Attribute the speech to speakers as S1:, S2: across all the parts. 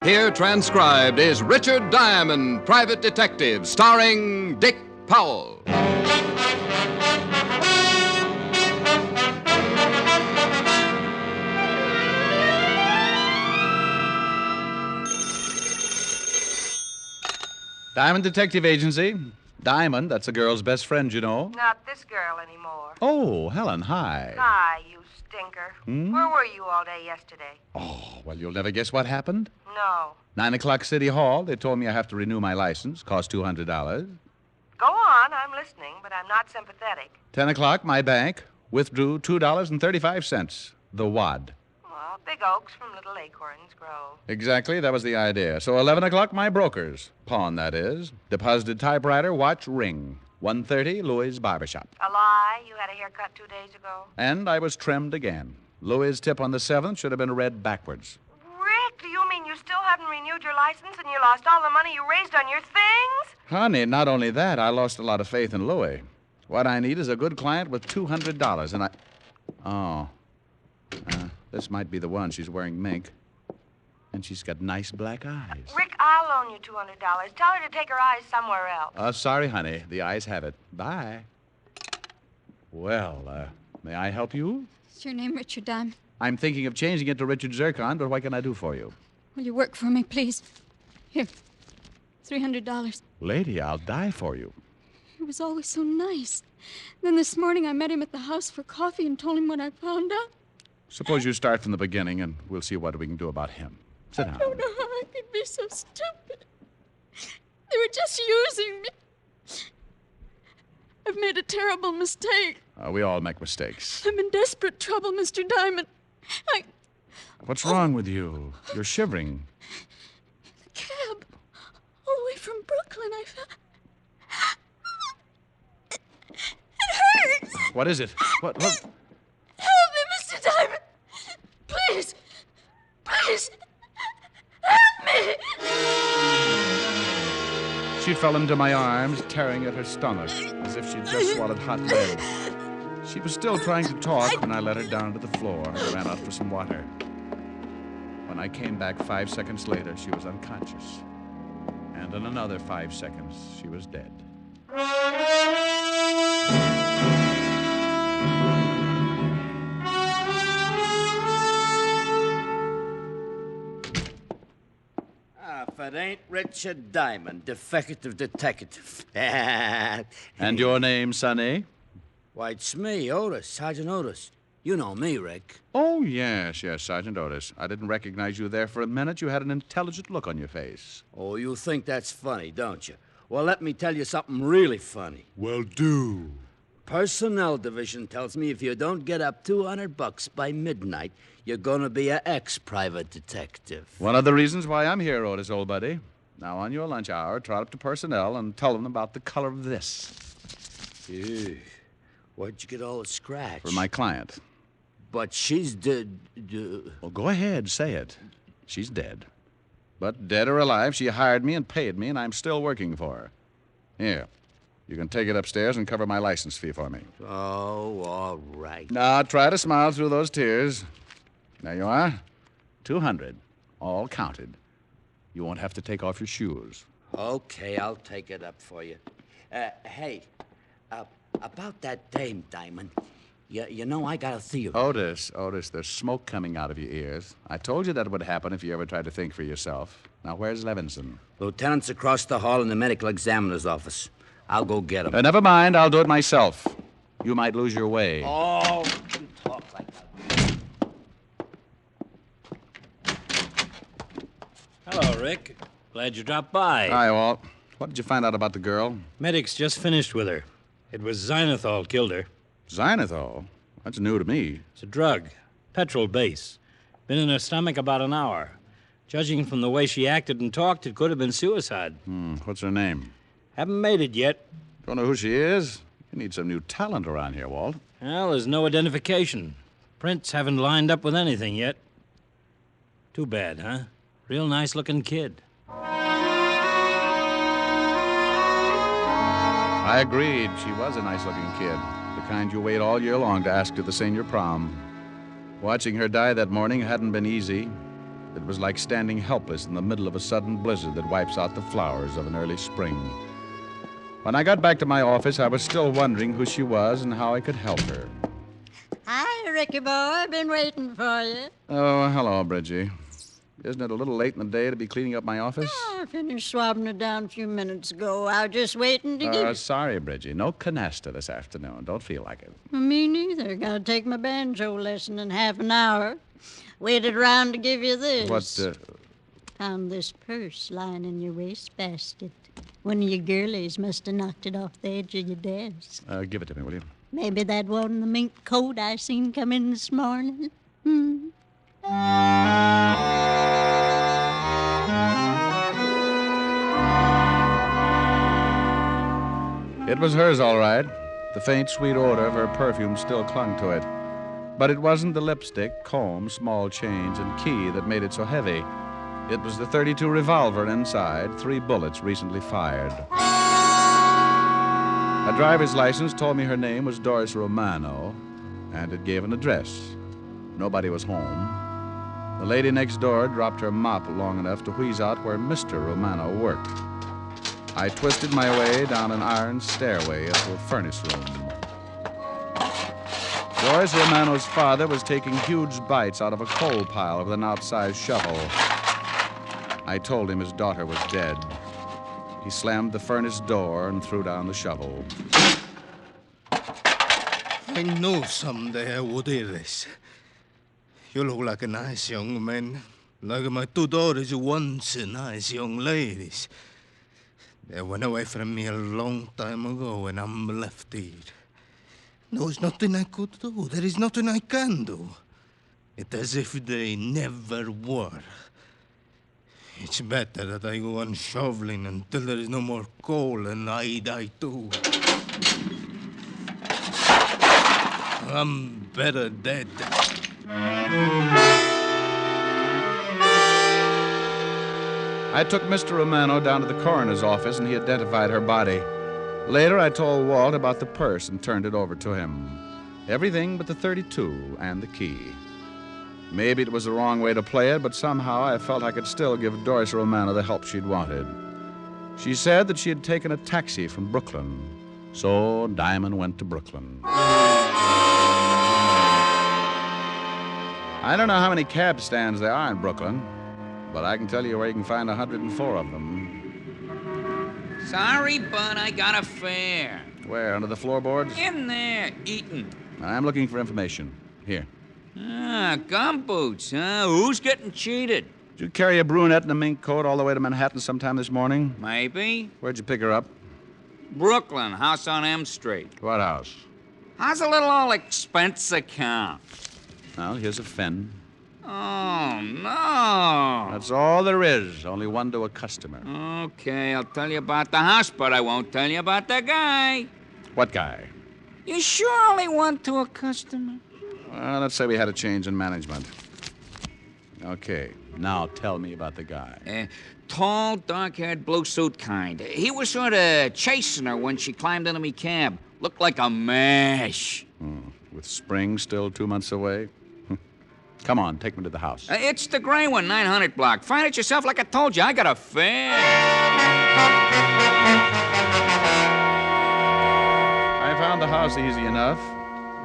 S1: Here transcribed is Richard Diamond, Private Detective, starring Dick Powell.
S2: Diamond Detective Agency. Diamond, that's a girl's best friend, you know.
S3: Not this girl anymore.
S2: Oh, Helen, hi.
S3: Hi, you stinker. Where were you all day yesterday?
S2: Oh, well, you'll never guess what happened.
S3: No.
S2: 9 o'clock City Hall. They told me I have to renew my license. Cost $200.
S3: Go on, I'm listening, but I'm not sympathetic.
S2: 10 o'clock, my bank. Withdrew $2.35. The wad.
S3: Well, big oaks from little acorns grow.
S2: Exactly, that was the idea. So 11 o'clock, my brokers. Pawn, that is. Deposited typewriter, watch, ring. 1:30, Louis' barbershop.
S3: A lie? You had a haircut 2 days ago?
S2: And I was trimmed again. Louis' tip on the 7th should have been read backwards.
S3: Rick, do you mean you still haven't renewed your license and you lost all the money you raised on your things?
S2: Honey, not only that, I lost a lot of faith in Louis. What I need is a good client with $200, and I... Oh. This might be the one. She's wearing mink. And she's got nice black eyes.
S3: Rick, I'll loan you $200. Tell her to take her eyes somewhere else.
S2: Sorry, honey. The eyes have it. Bye. Well, may I help you?
S4: Is your name Richard Diamond?
S2: I'm thinking of changing it to Richard Zircon, but what can I do for you?
S4: Will you work for me, please? Here, $300.
S2: Lady, I'll die for you.
S4: He was always so nice. Then this morning I met him at the house for coffee and told him what I found out.
S2: Suppose you start from the beginning, and we'll see what we can do about him. Sit down.
S4: I don't know how I could be so stupid. They were just using me. I've made a terrible mistake.
S2: We all make mistakes.
S4: I'm in desperate trouble, Mr. Diamond.
S2: What's wrong with you? You're shivering.
S4: The cab. All the way from Brooklyn, I found... It hurts.
S2: What is it? What?
S4: Help me, Mr. Diamond. Please. Please. Help me.
S2: She fell into my arms, tearing at her stomach, as if she'd just swallowed hot lead. She was still trying to talk when I let her down to the floor and ran out for some water. When I came back 5 seconds later, she was unconscious. And in another 5 seconds, she was dead.
S5: If it ain't Richard Diamond, defective detective.
S2: And your name, Sonny?
S5: Why, it's me, Otis, Sergeant Otis. You know me, Rick.
S2: Oh, yes, Sergeant Otis. I didn't recognize you there for a minute. You had an intelligent look on your face.
S5: Oh, you think that's funny, don't you? Well, let me tell you something really funny.
S6: Well, do.
S5: Personnel Division tells me if you don't get up $200 by midnight, you're gonna be an ex-private detective.
S2: One of the reasons why I'm here, Otis, old buddy. Now, on your lunch hour, trot up to personnel and tell them about the color of this.
S5: Ew. Where'd you get all the scratch?
S2: For my client.
S5: But she's dead.
S2: Well, go ahead, say it. She's dead. But dead or alive, she hired me and paid me, and I'm still working for her. Here. You can take it upstairs and cover my license fee for me.
S5: Oh, all right.
S2: Now, try to smile through those tears. There you are. 200. All counted. You won't have to take off your shoes.
S5: Okay, I'll take it up for you. Hey, about that dame, Diamond. You know I got a theory.
S2: Otis, there's smoke coming out of your ears. I told you that would happen if you ever tried to think for yourself. Now, where's Levinson?
S5: Lieutenant's across the hall in the medical examiner's office. I'll go get him.
S2: Never mind, I'll do it myself. You might lose your way.
S5: Oh, you talk like that.
S7: Hello, Rick. Glad you dropped by.
S2: Hi, Walt. What did you find out about the girl?
S7: Medics just finished with her. It was xylitol killed her.
S2: Xylitol? That's new to me.
S7: It's a drug. Petrol base. Been in her stomach about an hour. Judging from the way she acted and talked, it could have been suicide.
S2: What's her name?
S7: Haven't made it yet.
S2: Don't know who she is? You need some new talent around here, Walt.
S7: Well, there's no identification. Prints haven't lined up with anything yet. Too bad, huh? Real nice-looking kid.
S2: I agreed. She was a nice-looking kid. The kind you wait all year long to ask to the senior prom. Watching her die that morning hadn't been easy. It was like standing helpless in the middle of a sudden blizzard that wipes out the flowers of an early spring. When I got back to my office, I was still wondering who she was and how I could help her.
S6: Hi, Ricky boy. I've been waiting for you.
S2: Oh, hello, Bridgie. Isn't it a little late in the day to be cleaning up my office?
S6: Oh, I finished swabbing it down a few minutes ago. I was just waiting to get...
S2: Sorry, Bridgie. No canasta this afternoon. Don't feel like it.
S6: Me neither. Gotta take my banjo lesson in half an hour. Waited around to give you this.
S2: What,
S6: Found this purse lying in your wastebasket. One of your girlies must have knocked it off the edge of your desk.
S2: Give it to me, will you?
S6: Maybe that wasn't the mink coat I seen come in this morning.
S2: It was hers, all right. The faint, sweet odor of her perfume still clung to it. But it wasn't the lipstick, comb, small change, and key that made it so heavy. It was the .32 revolver inside, 3 bullets recently fired. A driver's license told me her name was Doris Romano, and it gave an address. Nobody was home. The lady next door dropped her mop long enough to wheeze out where Mr. Romano worked. I twisted my way down an iron stairway into a furnace room. Doris Romano's father was taking huge bites out of a coal pile with an outsized shovel. I told him his daughter was dead. He slammed the furnace door and threw down the shovel.
S8: I knew someday I would hear this. You look like a nice young man. Like my 2 daughters once nice young ladies. They went away from me a long time ago, and I'm left here. There's nothing I could do. There is nothing I can do. It's as if they never were. It's better that I go on shoveling until there is no more coal and I die too. I'm better dead.
S2: I took Mr. Romano down to the coroner's office, and he identified her body. Later, I told Walt about the purse and turned it over to him. Everything but the .32 and the key. Maybe it was the wrong way to play it, but somehow I felt I could still give Doris Romano the help she'd wanted. She said that she had taken a taxi from Brooklyn. So Diamond went to Brooklyn. I don't know how many cab stands there are in Brooklyn, but I can tell you where you can find 104 of them.
S9: Sorry, bud, I got a fare.
S2: Where, under the floorboards?
S9: In there, eating.
S2: I'm looking for information. Here.
S9: Gumboots, huh? Who's getting cheated?
S2: Did you carry a brunette in a mink coat all the way to Manhattan sometime this morning?
S9: Maybe.
S2: Where'd you pick her up?
S9: Brooklyn, house on M Street.
S2: What house?
S9: How's a little old expense account?
S2: Well, here's a fin.
S9: Oh, no.
S2: That's all there is, only one to a customer.
S9: Okay, I'll tell you about the house, but I won't tell you about the guy.
S2: What guy?
S9: You sure only one to a customer?
S2: Well, let's say we had a change in management. Okay, now tell me about the guy.
S9: Tall, dark-haired, blue suit kind. He was sort of chasing her when she climbed into me cab. Looked like a mash.
S2: With spring still 2 months away? Come on, take me to the house.
S9: It's the gray one, 900 block. Find it yourself like I told you. I got a fare.
S2: I found the house easy enough.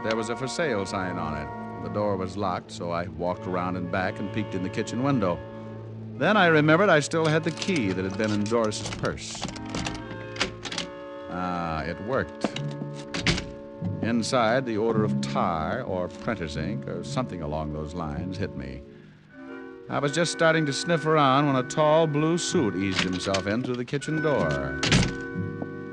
S2: There was a for sale sign on it. The door was locked, so I walked around and back and peeked in the kitchen window. Then I remembered I still had the key that had been in Doris's purse. It worked. Inside, the odor of tar or printer's ink or something along those lines hit me. I was just starting to sniff around when a tall blue suit eased himself in through the kitchen door.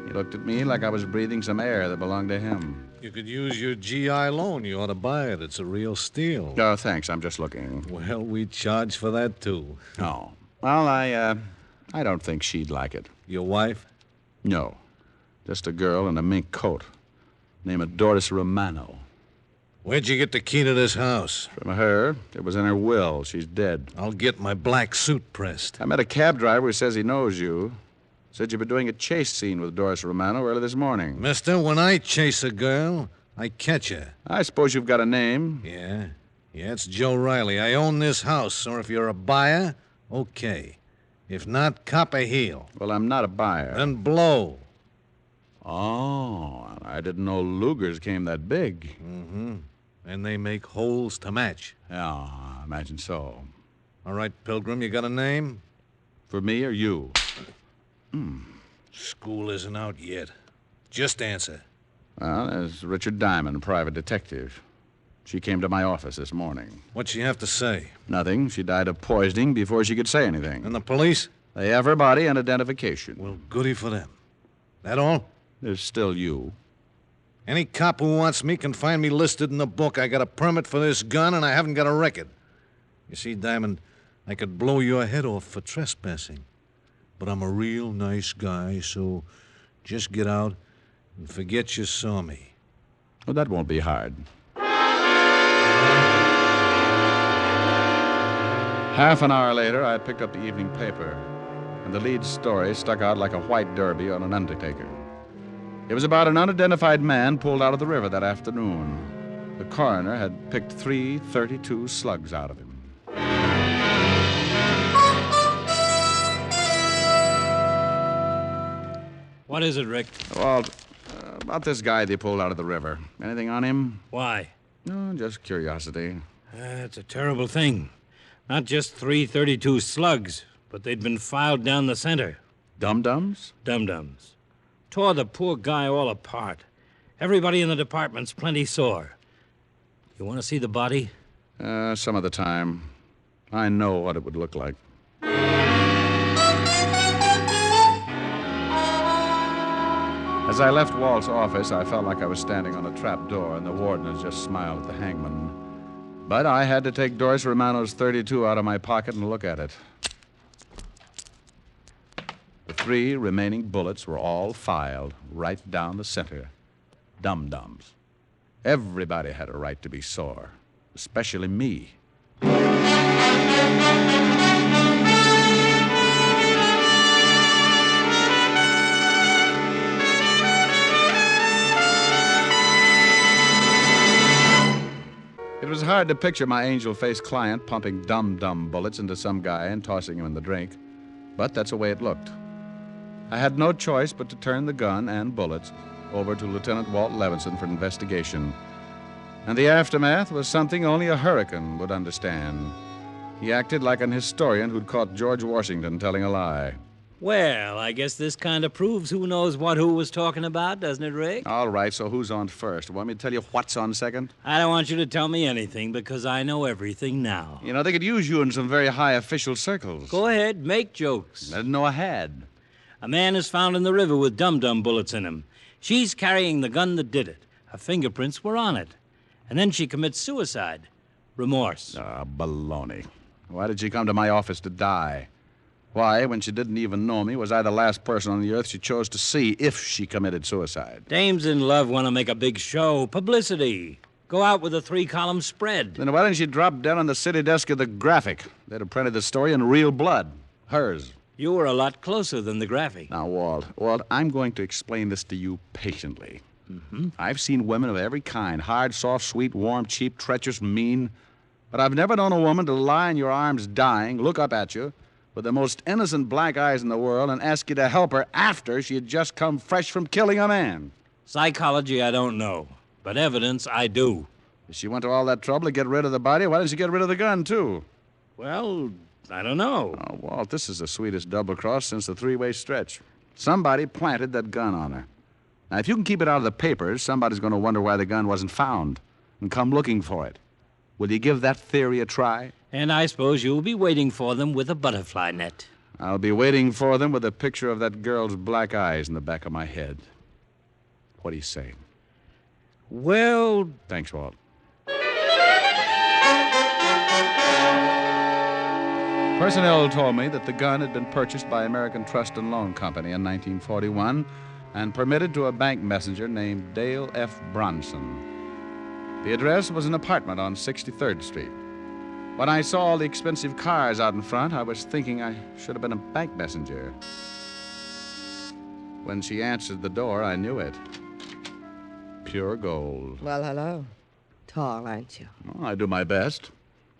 S2: He looked at me like I was breathing some air that belonged to him.
S10: You could use your GI loan. You ought to buy it. It's a real steal.
S2: Oh, thanks. I'm just looking.
S10: Well, we charge for that, too.
S2: Oh. Well, I don't think she'd like it.
S10: Your wife?
S2: No. Just a girl in a mink coat. Name of Doris Romano.
S10: Where'd you get the key to this house?
S2: From her. It was in her will. She's dead.
S10: I'll get my black suit pressed.
S2: I met a cab driver who says he knows you. Said you've been doing a chase scene with Doris Romano early this morning.
S10: Mister, when I chase a girl, I catch her.
S2: I suppose you've got a name.
S10: Yeah. Yeah, it's Joe Riley. I own this house, or if you're a buyer, okay. If not, cop a heel.
S2: Well, I'm not a buyer.
S10: Then blow.
S2: Oh, I didn't know Lugers came that big.
S10: Mm-hmm. And they make holes to match.
S2: Yeah, I imagine so.
S10: All right, Pilgrim, you got a name?
S2: For me or you?
S10: School isn't out yet. Just answer.
S2: Well, there's Richard Diamond, private detective. She came to my office this morning.
S10: What'd she have to say?
S2: Nothing. She died of poisoning before she could say anything.
S10: And the police?
S2: They have her body and identification.
S10: Well, goody for them. That all?
S2: There's still you.
S10: Any cop who wants me can find me listed in the book. I got a permit for this gun, and I haven't got a record. You see, Diamond, I could blow your head off for trespassing. But I'm a real nice guy, so just get out and forget you saw me.
S2: Well, that won't be hard. Half an hour later, I picked up the evening paper, and the lead story stuck out like a white derby on an undertaker. It was about an unidentified man pulled out of the river that afternoon. The coroner had picked 3 .32 slugs out of him.
S7: What is it, Rick?
S2: Well, about this guy they pulled out of the river. Anything on him?
S7: Why?
S2: No, just curiosity.
S7: It's a terrible thing. Not just 3 .32 slugs, but they'd been filed down the center.
S2: Dum-dums?
S7: Dum-dums. Tore the poor guy all apart. Everybody in the department's plenty sore. You want to see the body?
S2: Some of the time. I know what it would look like. As I left Walt's office, I felt like I was standing on a trap door, and the warden had just smiled at the hangman. But I had to take Doris Romano's .32 out of my pocket and look at it. The 3 remaining bullets were all filed right down the center. Dum-dums. Everybody had a right to be sore, especially me. It was hard to picture my angel-faced client pumping dum-dum bullets into some guy and tossing him in the drink, but that's the way it looked. I had no choice but to turn the gun and bullets over to Lieutenant Walt Levinson for investigation, and the aftermath was something only a hurricane would understand. He acted like an historian who'd caught George Washington telling a lie.
S7: Well, I guess this kind of proves who knows what who was talking about, doesn't it, Rick?
S2: All right, so who's on first? Want me to tell you what's on second?
S7: I don't want you to tell me anything because I know everything now.
S2: You know, they could use you in some very high official circles.
S7: Go ahead, make jokes.
S2: I didn't know I had.
S7: A man is found in the river with dum-dum bullets in him. She's carrying the gun that did it. Her fingerprints were on it. And then she commits suicide. Remorse.
S2: Baloney. Why did she come to my office to die? Why, when she didn't even know me, was I the last person on the earth she chose to see if she committed suicide?
S7: Dames in love want to make a big show. Publicity. Go out with a 3-column spread.
S2: Then why didn't she drop dead on the city desk of the Graphic? They'd have printed the story in real blood. Hers.
S7: You were a lot closer than the Graphic.
S2: Now, Walt, I'm going to explain this to you patiently.
S7: Mm-hmm.
S2: I've seen women of every kind. Hard, soft, sweet, warm, cheap, treacherous, mean. But I've never known a woman to lie in your arms dying, look up at you, with the most innocent black eyes in the world and ask you to help her after she had just come fresh from killing a man.
S7: Psychology, I don't know. But evidence, I do.
S2: If she went to all that trouble to get rid of the body, why didn't she get rid of the gun, too?
S7: Well, I don't know.
S2: Oh, Walt, this is the sweetest double-cross since the 3-way stretch. Somebody planted that gun on her. Now, if you can keep it out of the papers, somebody's going to wonder why the gun wasn't found and come looking for it. Will you give that theory a try?
S7: And I suppose you'll be waiting for them with a butterfly net.
S2: I'll be waiting for them with a picture of that girl's black eyes in the back of my head. What do you say?
S7: Well...
S2: Thanks, Walt. Personnel told me that the gun had been purchased by American Trust and Loan Company in 1941 and permitted to a bank messenger named Dale F. Bronson. The address was an apartment on 63rd Street. When I saw all the expensive cars out in front, I was thinking I should have been a bank messenger. When she answered the door, I knew it. Pure gold.
S11: Well, hello. Tall, aren't you?
S2: Oh, I do my best.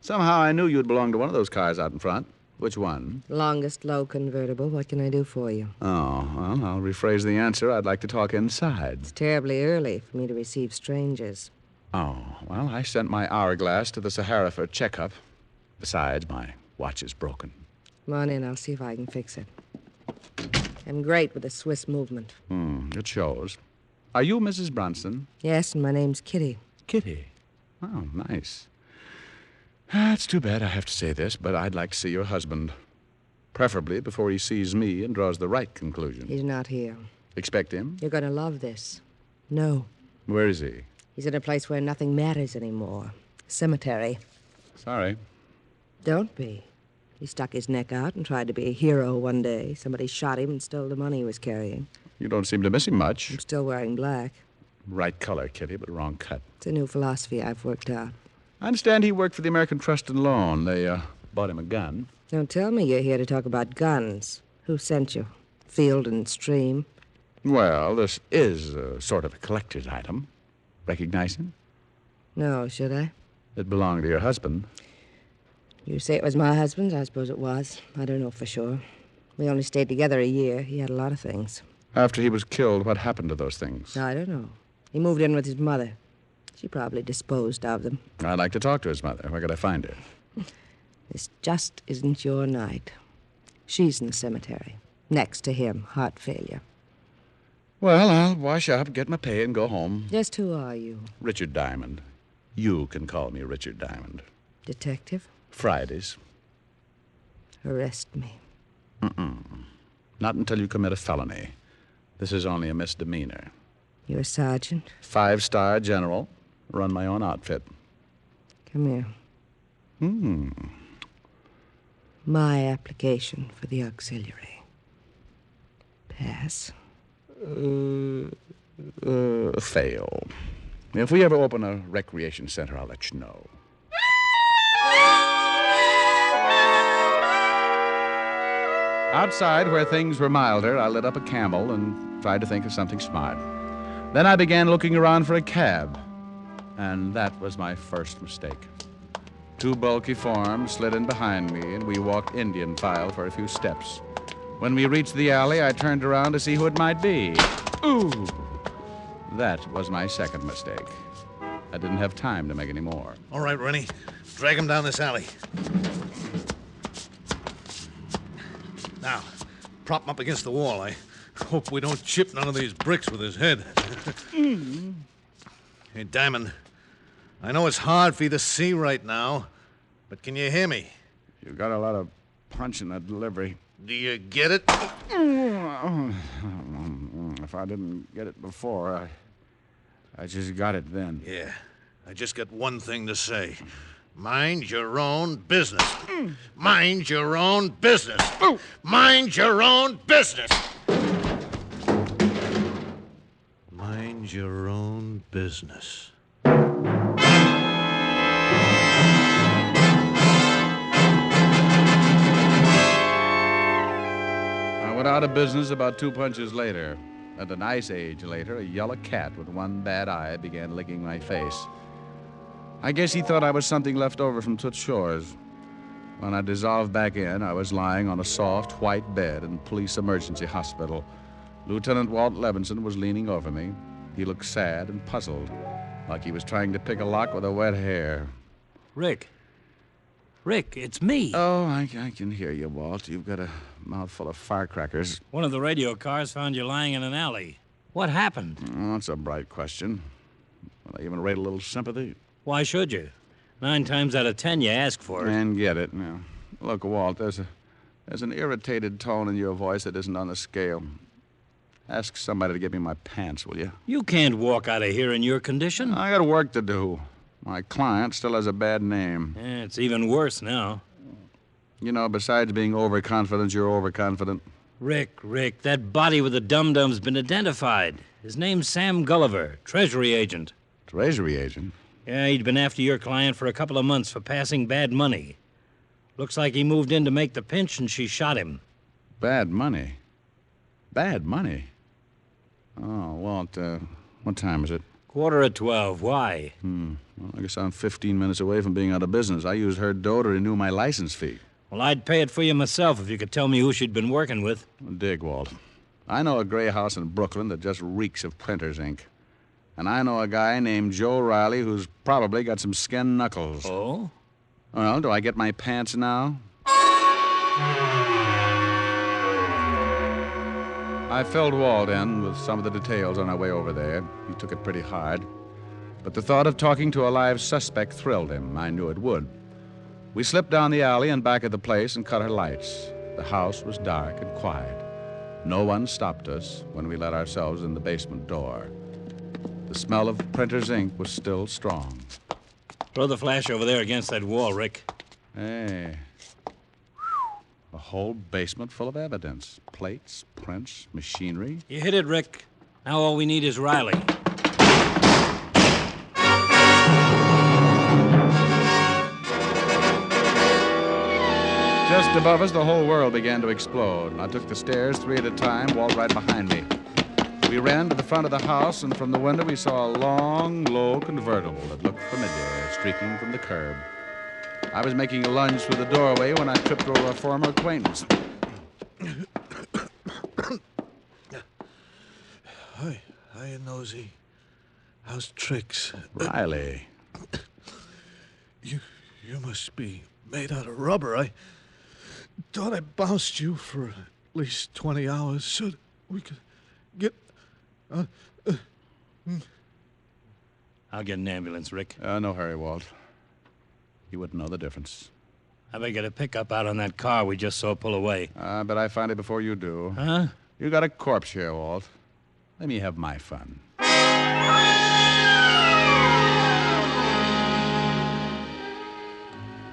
S2: Somehow I knew you'd belong to one of those cars out in front. Which one?
S11: Longest low convertible. What can I do for you?
S2: Oh, well, I'll rephrase the answer. I'd like to talk inside.
S11: It's terribly early for me to receive strangers.
S2: Oh, well, I sent my hourglass to the Sahara for a checkup. Besides, my watch is broken.
S11: Come on in. I'll see if I can fix it. I'm great with the Swiss movement.
S2: It shows. Are you Mrs. Bronson?
S11: Yes, and my name's Kitty.
S2: Kitty? Oh, nice. It's too bad I have to say this, but I'd like to see your husband. Preferably before he sees me and draws the right conclusion.
S11: He's not here.
S2: Expect him?
S11: You're going to love this. No.
S2: Where is he?
S11: He's in a place where nothing matters anymore. Cemetery.
S2: Sorry.
S11: Don't be. He stuck his neck out and tried to be a hero one day. Somebody shot him and stole the money he was carrying.
S2: You don't seem to miss him much.
S11: I'm still wearing black.
S2: Right color, Kitty, but wrong cut.
S11: It's a new philosophy I've worked out.
S2: I understand he worked for the American Trust and Loan. They bought him a gun.
S11: Don't tell me you're here to talk about guns. Who sent you? Field and Stream?
S2: Well, this is sort of a collector's item. Recognize him?
S11: No, should I?
S2: It belonged to your husband.
S11: You say it was my husband's? I suppose it was. I don't know for sure. We only stayed together a year. He had a lot of things.
S2: After he was killed, what happened to those things?
S11: I don't know. He moved in with his mother. She probably disposed of them.
S2: I'd like to talk to his mother. Where could I find her?
S11: This just isn't your night. She's in the cemetery. Next to him, heart failure.
S2: Well, I'll wash up, get my pay, and go home.
S11: Just who are you?
S2: Richard Diamond. You can call me Richard Diamond.
S11: Detective?
S2: Fridays.
S11: Arrest me.
S2: Not until you commit a felony. This is only a misdemeanor.
S11: You're a sergeant?
S2: 5-star general. Run my own outfit.
S11: Come here. My application for the auxiliary. Pass.
S2: Fail. If we ever open a recreation center, I'll let you know. Outside, where things were milder, I lit up a Camel and tried to think of something smart. Then I began looking around for a cab, and that was my first mistake. 2 bulky forms slid in behind me, and we walked Indian file for a few steps. When we reached the alley, I turned around to see who it might be. Ooh! That was my second mistake. I didn't have time to make any more.
S10: All right, Rennie. Drag him down this alley. Now, prop him up against the wall. I hope we don't chip none of these bricks with his head. Hey, Diamond, I know it's hard for you to see right now, but can you hear me?
S2: You got a lot of punch in that delivery.
S10: Do you get it?
S2: If I didn't get it before, I just got it then.
S10: Yeah, I just got one thing to say. Mind your own business. Mind your own business. Mind your own business. Mind your own business.
S2: I went out of business about 2 punches later. At an ice age later, a yellow cat with one bad eye began licking my face. I guess he thought I was something left over from Toots Shores. When I dissolved back in, I was lying on a soft, white bed in Police Emergency Hospital. Lieutenant Walt Levinson was leaning over me. He looked sad and puzzled, like he was trying to pick a lock with a wet hair.
S7: Rick, it's me.
S2: Oh, I can hear you, Walt. You've got a mouthful of firecrackers.
S7: One of the radio cars found you lying in an alley. What happened?
S2: Oh, that's a bright question. Will I even rate a little sympathy?
S7: Why should you? 9 times out of 10, you ask for it.
S2: And get it. Now, look, Walt, there's an irritated tone in your voice that isn't on the scale. Ask somebody to give me my pants, will you?
S7: You can't walk out of here in your condition.
S2: I got work to do. My client still has a bad name.
S7: Yeah, it's even worse now.
S2: You know, besides being overconfident, you're overconfident.
S7: Rick, that body with the dum-dum's been identified. His name's Sam Gulliver, Treasury agent.
S2: Treasury agent?
S7: Yeah, he'd been after your client for a couple of months for passing bad money. Looks like he moved in to make the pinch and she shot him.
S2: Bad money? Bad money? Oh, Walt, what time is it?
S7: 12:15. Why?
S2: Well, I guess I'm 15 minutes away from being out of business. I used her dough to renew my license fee.
S7: Well, I'd pay it for you myself if you could tell me who she'd been working with.
S2: Dig, Walt. I know a gray house in Brooklyn that just reeks of printer's ink. And I know a guy named Joe Riley who's probably got some skin knuckles.
S7: Oh?
S2: Well, do I get my pants now? I filled Walt in with some of the details on our way over there. He took it pretty hard. But the thought of talking to a live suspect thrilled him. I knew it would. We slipped down the alley and back at the place and cut our lights. The house was dark and quiet. No one stopped us when we let ourselves in the basement door. The smell of printer's ink was still strong.
S7: Throw the flash over there against that wall, Rick.
S2: Hey. A whole basement full of evidence. Plates, prints, machinery.
S7: You hit it, Rick. Now all we need is Riley.
S2: Just above us, the whole world began to explode. I took the stairs 3 at a time, Walt right behind me. We ran to the front of the house, and from the window we saw a long, low convertible that looked familiar, streaking from the curb. I was making a lunge through the doorway when I tripped over a former acquaintance.
S8: Hi, Nosy. How's tricks?
S2: Riley.
S8: You must be made out of rubber. I thought I bounced you for at least 20 hours so that we could get...
S7: I'll get an ambulance, Rick.
S2: No hurry, Walt. You wouldn't know the difference.
S7: I better get a pickup out on that car we just saw pull away.
S2: I bet I find it before you do.
S7: Huh?
S2: You got a corpse here, Walt. Let me have my fun.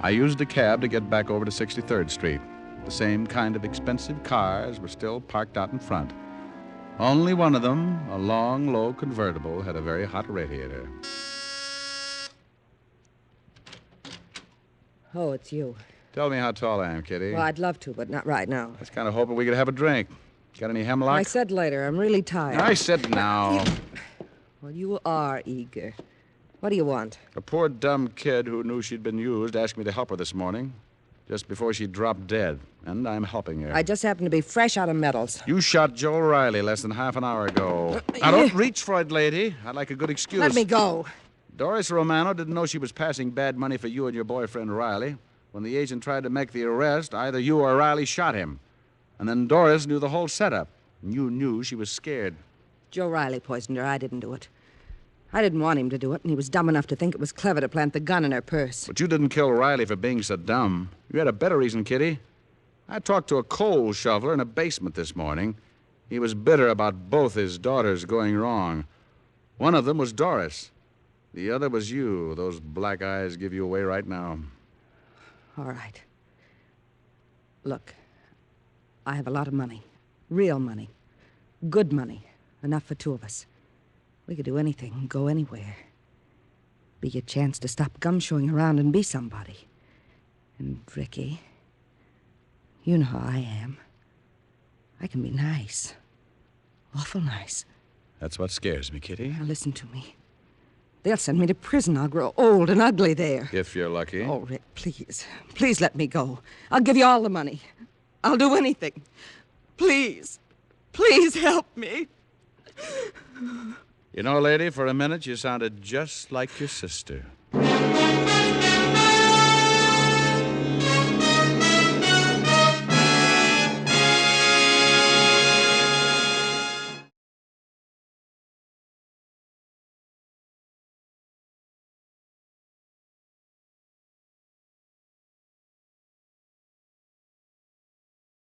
S2: I used a cab to get back over to 63rd Street. The same kind of expensive cars were still parked out in front. Only one of them, a long, low convertible, had a very hot radiator.
S11: Oh, it's you.
S2: Tell me how tall I am, Kitty.
S11: Well, I'd love to, but not right now.
S2: I was kind of hoping we could have a drink. Got any hemlock?
S11: I said later. I'm really tired.
S2: I said now.
S11: Well, you are eager. What do you want?
S2: A poor dumb kid who knew she'd been used asked me to help her this morning, just before she dropped dead, and I'm helping her.
S11: I just happen to be fresh out of medals.
S2: You shot Joe Riley less than half an hour ago. Now, don't reach for it, lady. I'd like a good excuse.
S11: Let me go.
S2: Doris Romano didn't know she was passing bad money for you and your boyfriend, Riley. When the agent tried to make the arrest, either you or Riley shot him. And then Doris knew the whole setup. And you knew she was scared.
S11: Joe Riley poisoned her. I didn't do it. I didn't want him to do it, and he was dumb enough to think it was clever to plant the gun in her purse.
S2: But you didn't kill Riley for being so dumb. You had a better reason, Kitty. I talked to a coal shoveler in a basement this morning. He was bitter about both his daughters going wrong. One of them was Doris. The other was you. Those black eyes give you away right now.
S11: All right. Look, I have a lot of money. Real money. Good money. Enough for 2 of us. We could do anything, go anywhere. Be a chance to stop gumshoeing around and be somebody. And, Ricky, you know how I am. I can be nice. Awful nice.
S2: That's what scares me, Kitty.
S11: Now, listen to me. They'll send me to prison. I'll grow old and ugly there.
S2: If you're lucky.
S11: Oh, Rick, please. Please let me go. I'll give you all the money. I'll do anything. Please. Please help me.
S2: You know, lady, for a minute you sounded just like your sister.